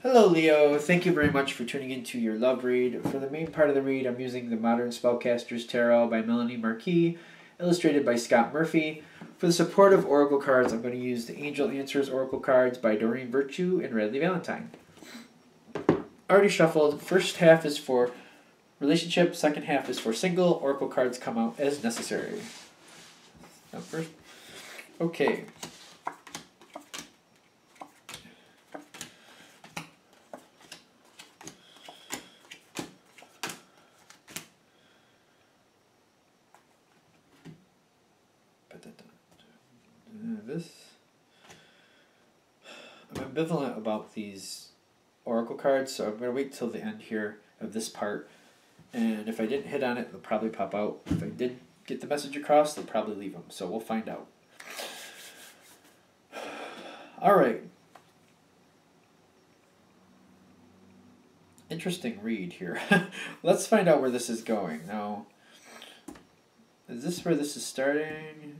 Hello, Leo. Thank you very much for tuning into your love read. For the main part of the read, I'm using the Modern Spellcaster's Tarot by Melanie Marquis, illustrated by Scott Murphy. For the supportive oracle cards, I'm going to use the Angel Answers Oracle cards by Doreen Virtue and Radley Valentine. Already shuffled. First half is for relationship, second half is for single. Oracle cards come out as necessary. Now first, okay. I'm ambivalent about these oracle cards, so I'm going to wait till the end here of this part. And if I didn't hit on it, they'll probably pop out. If I did get the message across, they'll probably leave them. So we'll find out. All right. Interesting read here. Let's find out where this is going. Now, is this where this is starting?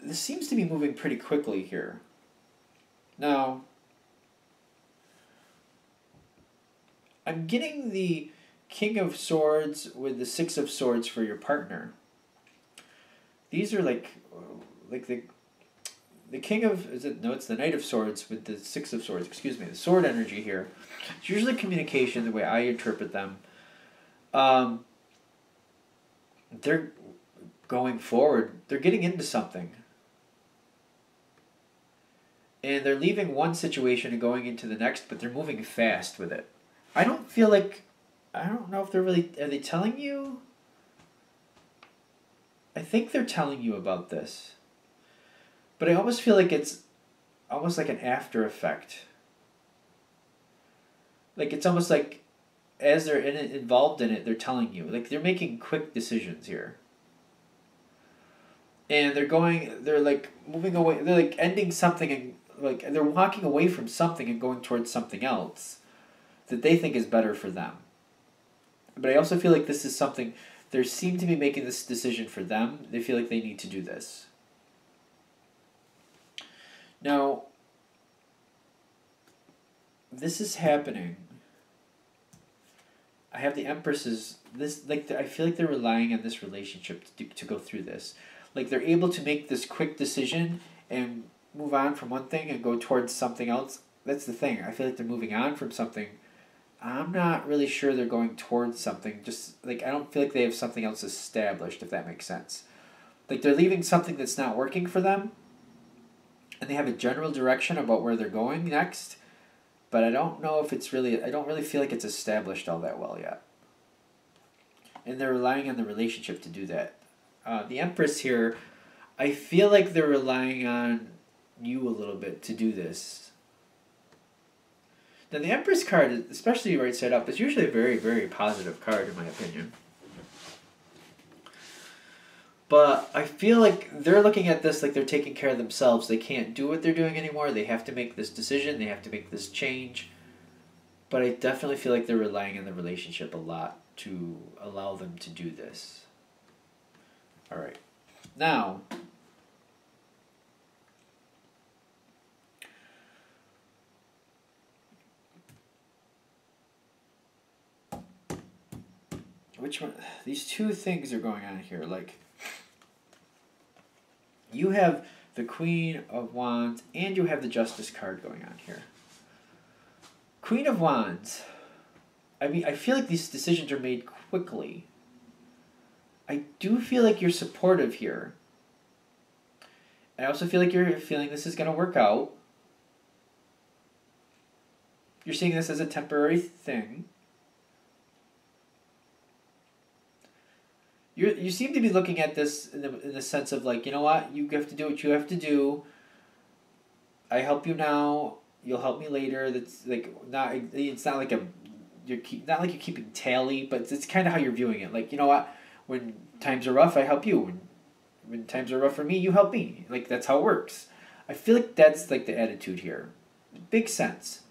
This seems to be moving pretty quickly here. Now, I'm getting the King of Swords with the Six of Swords for your partner. These are like the King of, it's the Knight of Swords with the Six of Swords, excuse me, the sword energy here. It's usually communication, the way I interpret them. They're going forward. They're getting into something. And they're leaving one situation and going into the next, but they're moving fast with it. I don't know if they're really, are they telling you? I think they're telling you about this. But I almost feel like it's almost like an after effect. Like it's almost like as they're involved in it, they're telling you. Like they're making quick decisions here. And they're like moving away, they're like ending something and like they're walking away from something and going towards something else that they think is better for them. But I also feel like this is something, they seem to be making this decision for them. They feel like they need to do this. Now, this is happening. I have the Empresses, I feel like they're relying on this relationship to go through this. Like they're able to make this quick decision and move on from one thing and go towards something else. That's the thing. I feel like they're moving on from something. I'm not really sure they're going towards something. Just like I don't feel like they have something else established, if that makes sense. Like they're leaving something that's not working for them, and they have a general direction about where they're going next, but I don't know if it's really, I don't really feel like it's established all that well yet. And they're relying on the relationship to do that. The Empress here, I feel like they're relying on you a little bit to do this. Now the Empress card, especially right side up, is usually a very, very positive card in my opinion. But I feel like they're looking at this like they're taking care of themselves. They can't do what they're doing anymore. They have to make this decision. They have to make this change. But I definitely feel like they're relying on the relationship a lot to allow them to do this. All right. Now, which one? These two things are going on here. Like, you have the Queen of Wands and you have the Justice card going on here. Queen of Wands. I mean, I feel like these decisions are made quickly. I do feel like you're supportive here. I also feel like you're feeling this is going to work out. You're seeing this as a temporary thing. You seem to be looking at this in the sense of like, you know what, you have to do what you have to do. I help you now. You'll help me later. That's like not. It's not like not like you're keeping tally, but it's kind of how you're viewing it. Like, you know what, when times are rough, I help you. When times are rough for me, you help me. Like that's how it works. I feel like that's like the attitude here. Big sense.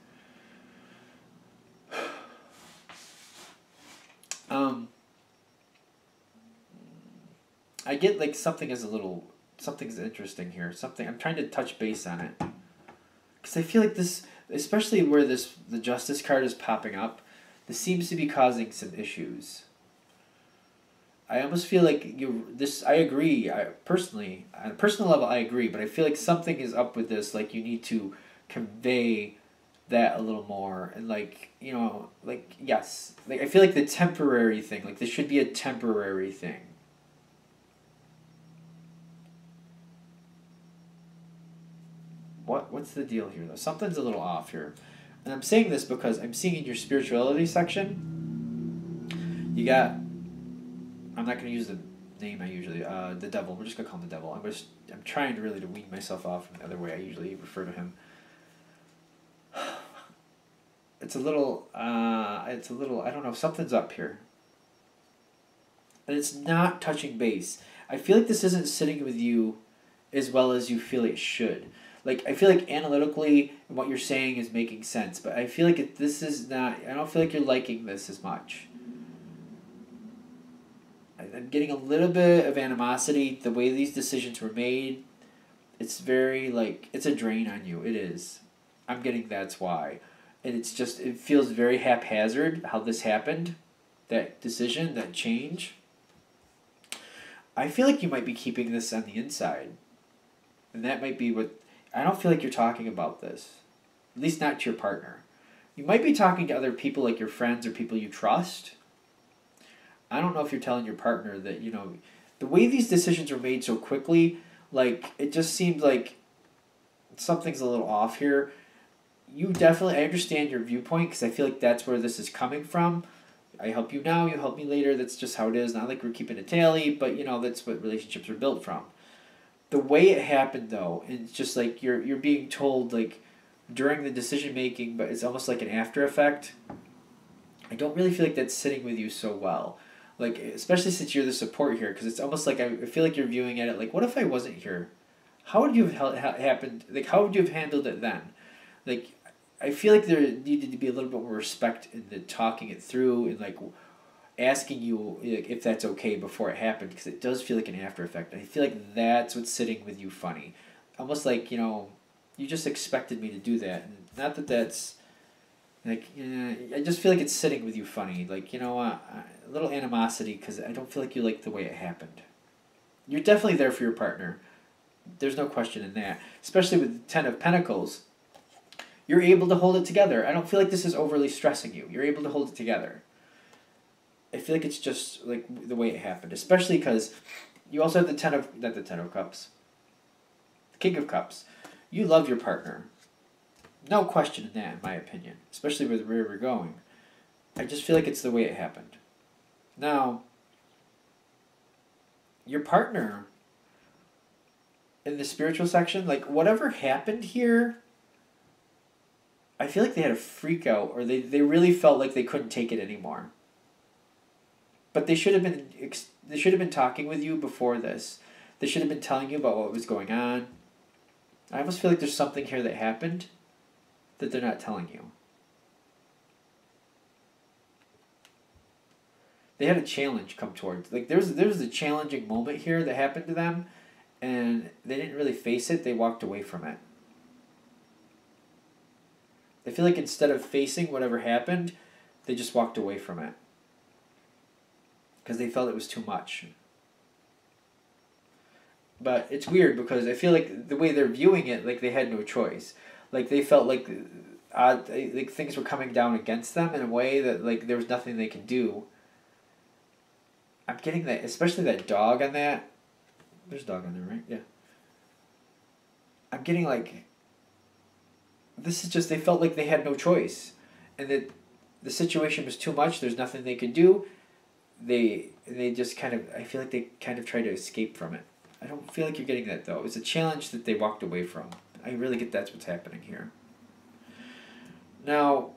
I get like something's interesting here. I'm trying to touch base on it. Because I feel like this, especially where the Justice card is popping up, this seems to be causing some issues. I almost feel like I agree. I personally, on a personal level, I agree. But I feel like something is up with this. Like you need to convey that a little more, and like like yes, like I feel like the temporary thing. Like this should be a temporary thing. What's the deal here though? Something's a little off here, and I'm saying this because I'm seeing in your spirituality section, you got. I'm not gonna use the name I usually the devil. We're just gonna call him the devil. I'm trying to really to wean myself off from the other way I usually refer to him. It's a little I don't know, something's up here. And it's not touching base. I feel like this isn't sitting with you as well as you feel it should. Like I feel like analytically what you're saying is making sense, but I feel like this is not. I don't feel like you're liking this as much. I'm getting a little bit of animosity. The way these decisions were made, it's very like it's a drain on you. It is. I'm getting that's why, and it's just it feels very haphazard how this happened, that decision, that change. I feel like you might be keeping this on the inside, and that might be what. I don't feel like you're talking about this, at least not to your partner. You might be talking to other people like your friends or people you trust. I don't know if you're telling your partner that, the way these decisions were made so quickly, like, it just seemed like something's a little off here. I understand your viewpoint because I feel like that's where this is coming from. I help you now, you help me later. That's just how it is. Not like we're keeping a tally, but, that's what relationships are built from. The way it happened, though, it's just like you're being told, like, during the decision making, but it's almost like an after effect. I don't really feel like that's sitting with you so well. Like, especially since you're the support here, because it's almost like I feel like you're viewing at it like, what if I wasn't here? How would you have happened? Like, how would you have handled it then? Like, I feel like there needed to be a little bit more respect in the talking it through and like asking you if that's okay before it happened, because it does feel like an after effect. I feel like that's what's sitting with you funny, almost like you just expected me to do that, and not that that's like, I just feel like it's sitting with you funny. Like, a little animosity because I don't feel like you like the way it happened. You're definitely there for your partner. There's no question in that. Especially with the Ten of Pentacles. You're able to hold it together. I don't feel like this is overly stressing you. You're able to hold it together. I feel like it's just like the way it happened. Especially because you also have not the Ten of Cups. The King of Cups. You love your partner. No question in that, in my opinion. Especially with where we're going. I just feel like it's the way it happened. Now, your partner, in the spiritual section, like, whatever happened here, I feel like they had a freak out, or they really felt like they couldn't take it anymore. But they should have been talking with you before this. They should have been telling you about what was going on. I almost feel like there's something here that happened that they're not telling you. They had a challenge come towards. Like, there was a challenging moment here that happened to them, and they didn't really face it. They walked away from it. I feel like instead of facing whatever happened, they just walked away from it because they felt it was too much. But it's weird because I feel like the way they're viewing it, like they had no choice. Like they felt like things were coming down against them in a way that like there was nothing they could do. I'm getting that, especially that dog on that. There's a dog on there, right? Yeah. I'm getting like, this is just, they felt like they had no choice. And that the situation was too much, there's nothing they could do. They just kind of, I feel like they kind of tried to escape from it. I don't feel like you're getting that though. It's a challenge that they walked away from. I really get that's what's happening here. Now,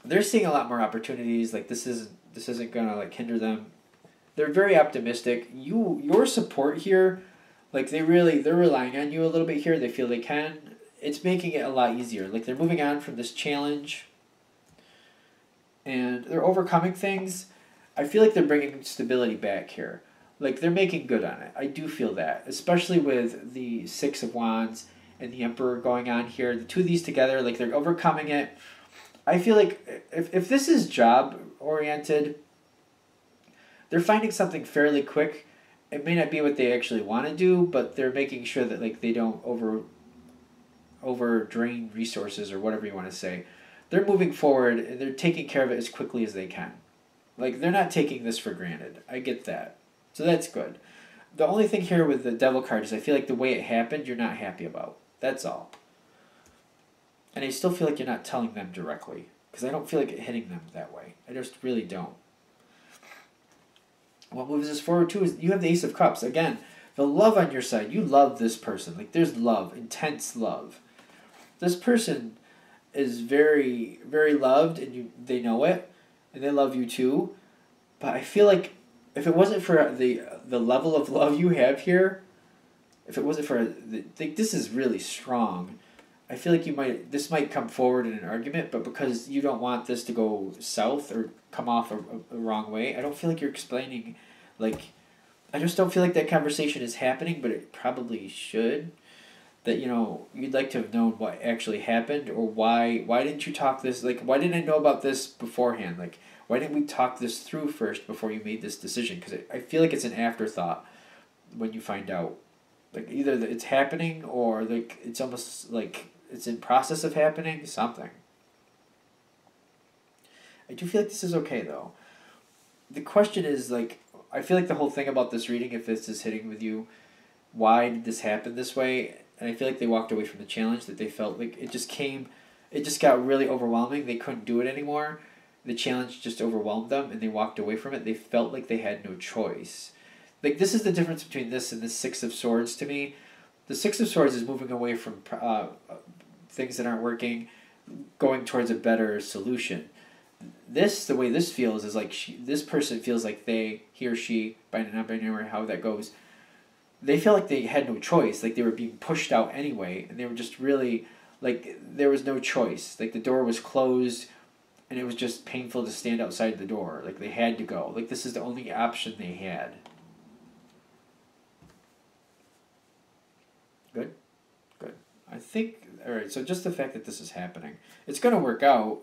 they're seeing a lot more opportunities. Like this isn't gonna like hinder them. They're very optimistic. Your support here, like they're relying on you a little bit here. They feel they can. It's making it a lot easier. Like they're moving on from this challenge. And they're overcoming things. I feel like they're bringing stability back here. Like they're making good on it. I do feel that, especially with the Six of Wands and the Emperor going on here. The two of these together, like they're overcoming it. I feel like if this is job oriented, they're finding something fairly quick. It may not be what they actually want to do, but they're making sure that like they don't over drain resources or whatever you want to say. They're moving forward and they're taking care of it as quickly as they can. Like they're not taking this for granted. I get that. So that's good. The only thing here with the Devil card is I feel like the way it happened you're not happy about. That's all. And I still feel like you're not telling them directly. Because I don't feel like it hitting them that way. I just really don't. What moves us forward too is you have the Ace of Cups. Again, the love on your side. You love this person. Like there's love. Intense love. This person is very, very loved and they know it. And they love you too. But I feel like if it wasn't for the level of love you have here, if it wasn't for this is really strong. I feel like this might come forward in an argument, but because you don't want this to go south or come off a wrong way, I don't feel like you're explaining, like, I just don't feel like that conversation is happening, but it probably should. That, you'd like to have known what actually happened, or why didn't you talk this, like, why didn't I know about this beforehand? Like, why didn't we talk this through first before you made this decision? Because I feel like it's an afterthought when you find out. Like, either it's happening, or, like, it's almost like it's in process of happening, something. I do feel like this is okay, though. The question is, like, I feel like the whole thing about this reading, if this is hitting with you, why did this happen this way? And I feel like they walked away from the challenge, that they felt like it just got really overwhelming. They couldn't do it anymore. The challenge just overwhelmed them, and they walked away from it. They felt like they had no choice. Like, this is the difference between this and the Six of Swords to me. The Six of Swords is moving away from things that aren't working, going towards a better solution. The way this feels is like this person feels like he or she, non-binary, how that goes, they feel like they had no choice, like they were being pushed out anyway, and they were just really, like, there was no choice. Like, the door was closed, and it was just painful to stand outside the door. Like, they had to go. Like, this is the only option they had. Good? Good. I think, alright, so just the fact that this is happening, it's going to work out.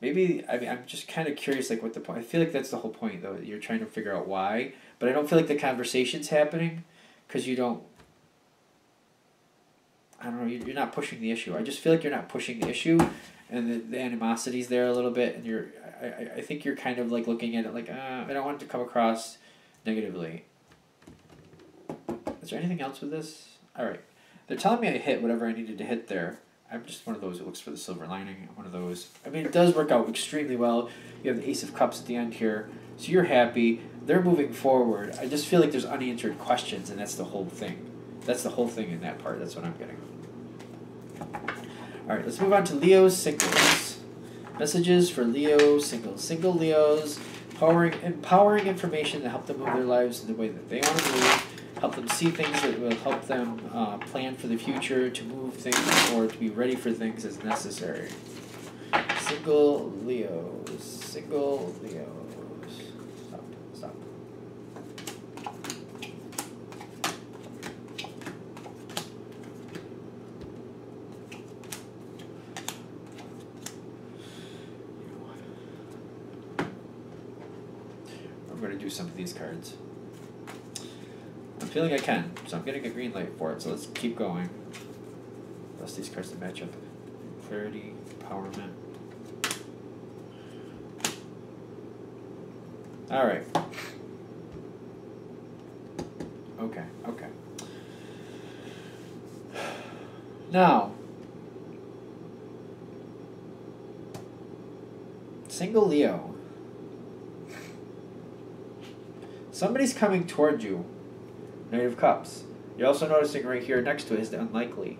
Maybe, I'm just kind of curious, like, what the point, I feel like that's the whole point, though, you're trying to figure out why, but I don't feel like the conversation's happening, because you don't, I don't know, you're not pushing the issue. I just feel like you're not pushing the issue, and the animosity's there a little bit, and I think you're kind of, like, looking at it like, I don't want it to come across negatively. Is there anything else with this? Alright. They're telling me I hit whatever I needed to hit there. I'm just one of those who looks for the silver lining. I'm one of those. I mean, it does work out extremely well. You have the Ace of Cups at the end here. So you're happy. They're moving forward. I just feel like there's unanswered questions, and that's the whole thing. That's the whole thing in that part. That's what I'm getting. Alright, let's move on to Leo's singles. Messages for Leo singles. Single Leos. Empowering information to help them move their lives in the way that they want to move. Help them see things that will help them plan for the future, to move things, or to be ready for things as necessary. Single Leos. Single Leos. Stop. I'm going to do some of these cards. I'm feeling I can, so I'm getting a green light for it, so let's keep going. Rest these cards to match up. Clarity, empowerment. Alright. Okay. Now, single Leo. Somebody's coming toward you. Knight of Cups. You're also noticing right here next to it is the unlikely.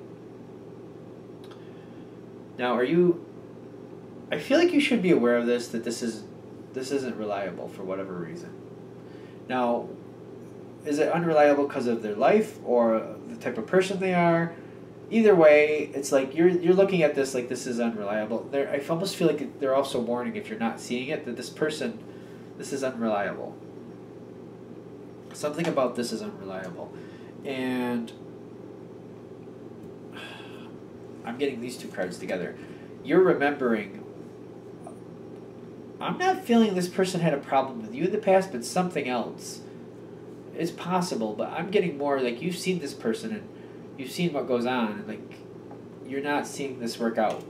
Now, I feel like you should be aware of this, that this isn't reliable for whatever reason. Now, is it unreliable because of their life or the type of person they are? Either way, it's like you're looking at this like this is unreliable. I almost feel like they're also warning, if you're not seeing it, that this is unreliable. Something about this is unreliable. And I'm getting these two cards together. You're remembering, I'm not feeling this person had a problem with you in the past, but something else. It's possible, but I'm getting more like you've seen this person and you've seen what goes on, and like you're not seeing this work out.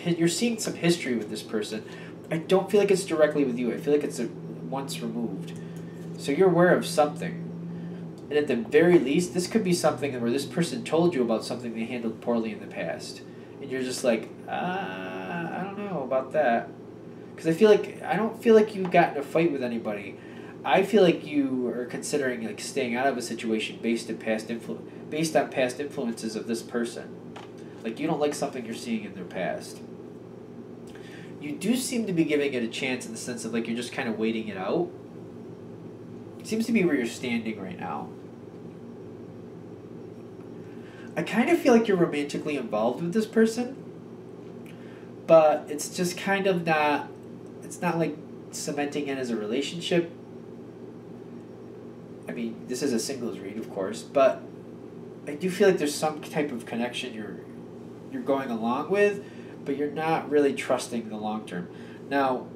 You're seeing some history with this person. I don't feel like it's directly with you. I feel like it's once removed. So you're aware of something. And at the very least, this could be something where this person told you about something they handled poorly in the past. And you're just like, I don't know about that. Because I don't feel like you got in a fight with anybody. I feel like you are considering like staying out of a situation based on past influences of this person. Like you don't like something you're seeing in their past. You do seem to be giving it a chance in the sense of like you're just kind of waiting it out. It seems to be where you're standing right now. I kind of feel like you're romantically involved with this person, but it's just kind of not, it's not like cementing in as a relationship. I mean, this is a singles read, of course, but I do feel like there's some type of connection you're going along with, but you're not really trusting the long term. Now,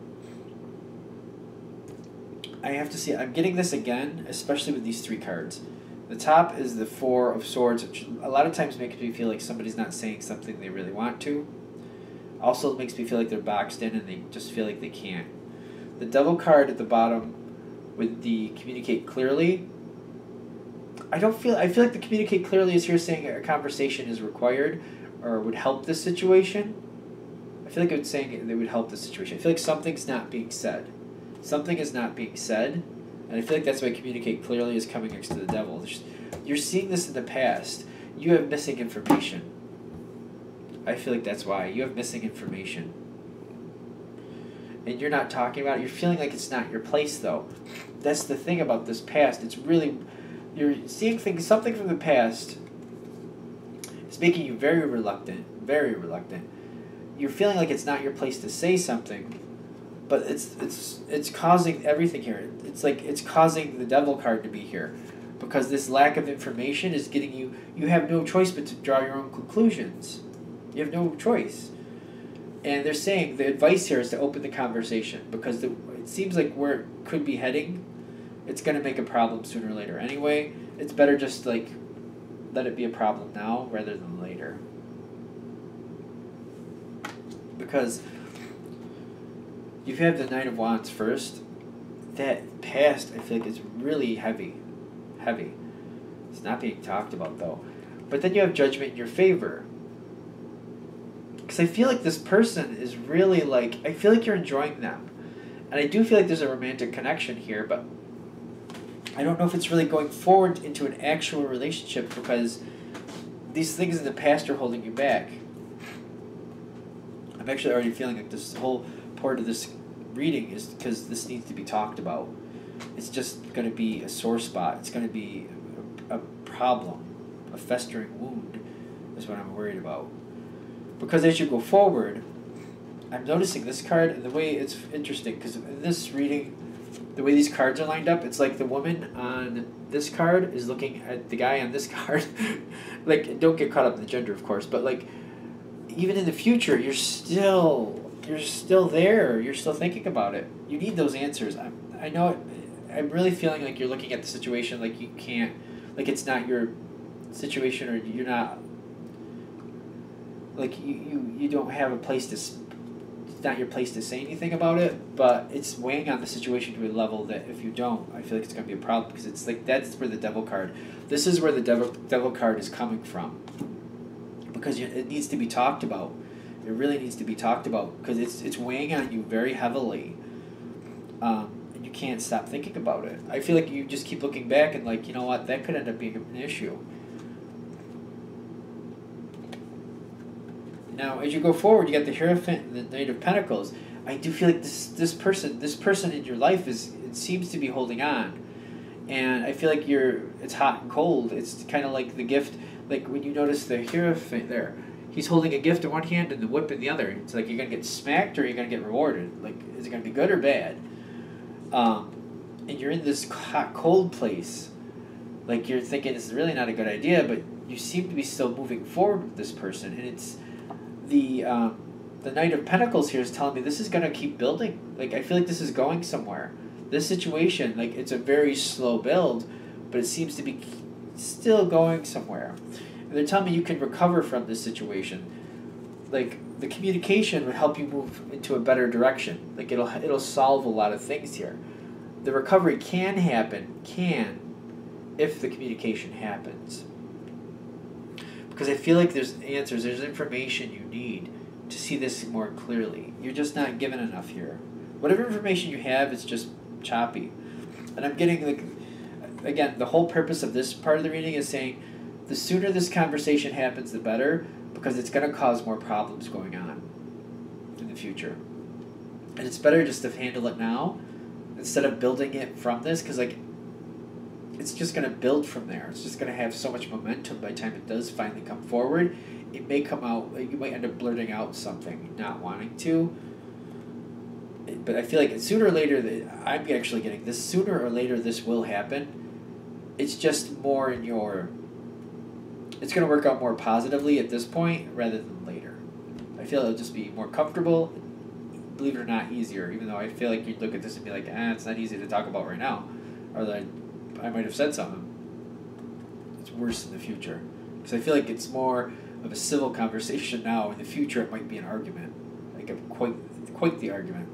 I have to see, I'm getting this again, especially with these three cards. The top is the Four of Swords, which a lot of times makes me feel like somebody's not saying something they really want to. Also makes me feel like they're boxed in and they just feel like they can't. The Devil card at the bottom with the communicate clearly. I feel like the communicate clearly is here saying a conversation is required or would help this situation. I feel like it's saying it would help this situation. I feel like something's not being said. Something is not being said, and I feel like that's why communicate clearly is coming next to the Devil. You're seeing this in the past. You have missing information. I feel like that's why. You have missing information. And you're not talking about it. You're feeling like it's not your place, though. That's the thing about this past. It's really, you're seeing things, something from the past is making you very reluctant. Very reluctant. You're feeling like it's not your place to say something, but it's causing everything here. It's like it's causing the Devil card to be here, because this lack of information is getting you. You have no choice but to draw your own conclusions. You have no choice, and they're saying the advice here is to open the conversation, because it seems like where it could be heading, it's going to make a problem sooner or later. Anyway, it's better just like let it be a problem now rather than later. Because you have the Knight of Wands first. That past, I feel like, is really heavy. Heavy. It's not being talked about, though. But then you have Judgment in your favor. Because I feel like this person is really, like, I feel like you're enjoying them. And I do feel like there's a romantic connection here, but I don't know if it's really going forward into an actual relationship, because these things in the past are holding you back. I'm actually already feeling like this whole part of this reading is because this needs to be talked about. It's just going to be a sore spot. It's going to be a problem, a festering wound is what I'm worried about. Because as you go forward, I'm noticing this card, and the way it's interesting, because in this reading, the way these cards are lined up, it's like the woman on this card is looking at the guy on this card. Like, don't get caught up in the gender, of course, but like, even in the future, you're still there. You're still thinking about it. You need those answers. I know it, I'm really feeling like you're looking at the situation like you can't, like it's not your situation, or you're not, like you don't have a place to, it's not your place to say anything about it, but it's weighing on the situation to a level that if you don't, I feel like it's going to be a problem, because it's like that's where the Devil card, this is where the devil card is coming from. Because it needs to be talked about. It really needs to be talked about, because it's weighing on you very heavily, and you can't stop thinking about it. I feel like you just keep looking back and like, you know what, that could end up being an issue. Now, as you go forward, you got the Hierophant and the Knight of Pentacles. I do feel like this person in your life it seems to be holding on, and I feel like it's hot and cold. It's kind of like the gift. Like when you notice the Hierophant there, he's holding a gift in one hand and the whip in the other. It's like you're going to get smacked or you're going to get rewarded. Like, is it going to be good or bad? And you're in this hot, cold place. Like, you're thinking this is really not a good idea, but you seem to be still moving forward with this person, and it's the Knight of Pentacles here is telling me this is gonna keep building. Like, I feel like this is going somewhere. This situation, like, it's a very slow build, but it seems to be still going somewhere. And they're telling me you can recover from this situation. Like, the communication would help you move into a better direction. Like, it'll solve a lot of things here. The recovery can happen, if the communication happens. Because I feel like there's answers, there's information you need to see this more clearly. You're just not given enough here. Whatever information you have is just choppy. And I'm getting, like, again, the whole purpose of this part of the reading is saying the sooner this conversation happens, the better, because it's going to cause more problems going on in the future. And it's better just to handle it now instead of building it from this, because, like, it's just going to build from there. It's just going to have so much momentum by the time it does finally come forward. It may come out, you might end up blurting out something, not wanting to. But I feel like sooner or later, I'm actually getting this, sooner or later this will happen. It's just more in your, it's going to work out more positively at this point rather than later. I feel it'll just be more comfortable, believe it or not, easier, even though I feel like you'd look at this and be like, it's not easy to talk about right now. Or that I might have said something. It's worse in the future. Because I feel like it's more of a civil conversation now. In the future, it might be an argument. Like, quite the argument.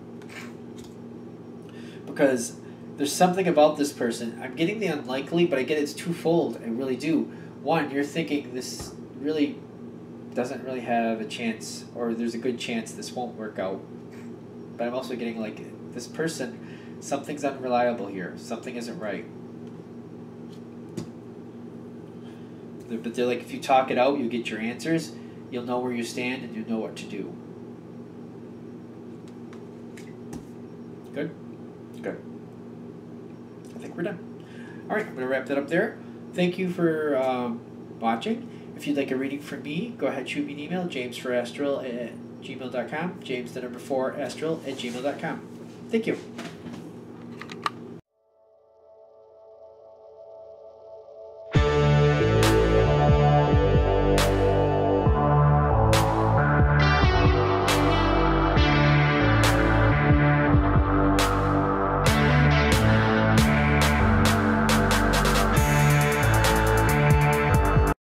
Because there's something about this person. I'm getting the unlikely, but I get it's twofold. I really do. One, you're thinking this really doesn't really have a chance, or there's a good chance this won't work out. But I'm also getting, like, this person, something's unreliable here. Something isn't right. But they're like, if you talk it out, you'll get your answers. You'll know where you stand, and you'll know what to do. Good? Good. I think we're done. All right, I'm going to wrap that up there. Thank you for watching. If you'd like a reading from me, go ahead, shoot me an email, jamesforastral@gmail.com, james4astral@gmail.com. Thank you.